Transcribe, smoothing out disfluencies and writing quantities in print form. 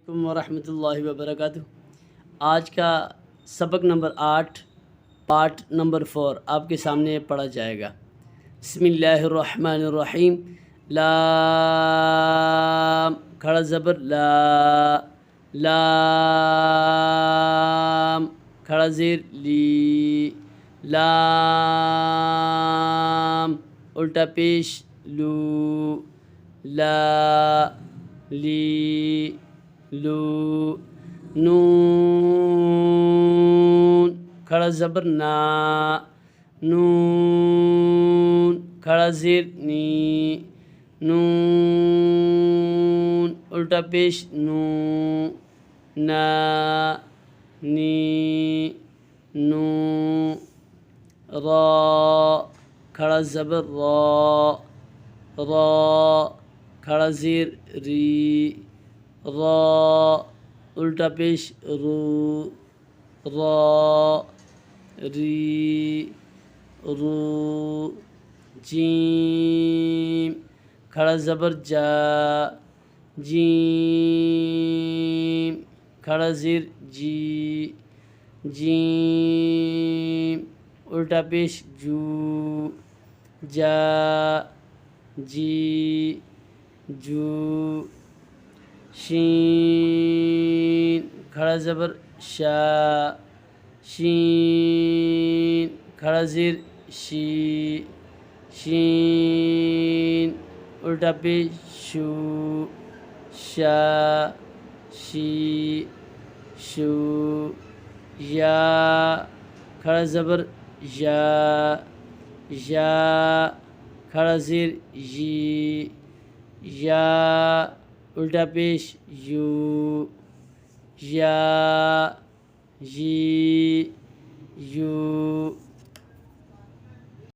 वरहमतुल्लाहि वबरकातुहू। आज का सबक नंबर 8 पार्ट नंबर 4 आपके सामने पढ़ा जाएगा। बिस्मिल्लाहिर्रहमानिर्रहीम। लाम खड़ा ज़बर ला, लाम खड़ा ज़ेर ली, लाम उल्टा पेश लू, ला ली लू। नून खड़ा ज़बर ना, नून खड़ा ज़ेर नी, नून उल्टा पेश नू, ना नी नू। रा खड़ा ज़बर रा, रा खड़ा ज़ेर री, रा उल्टा पेश रू, रा री रू। जीम खड़ा ज़बर जा, जीम खड़ा ज़ेर जी, जीम उल्टा पेश जू, जा जी जू। शीन खड़ा ज़बर शा, शीन खड़ा ज़ेर शी, शीन उल्टा पेश शू, शा शी शू। या खड़ा ज़बर या, या खड़ा ज़ेर जी, या उल्टा पेश यू, या जी यू।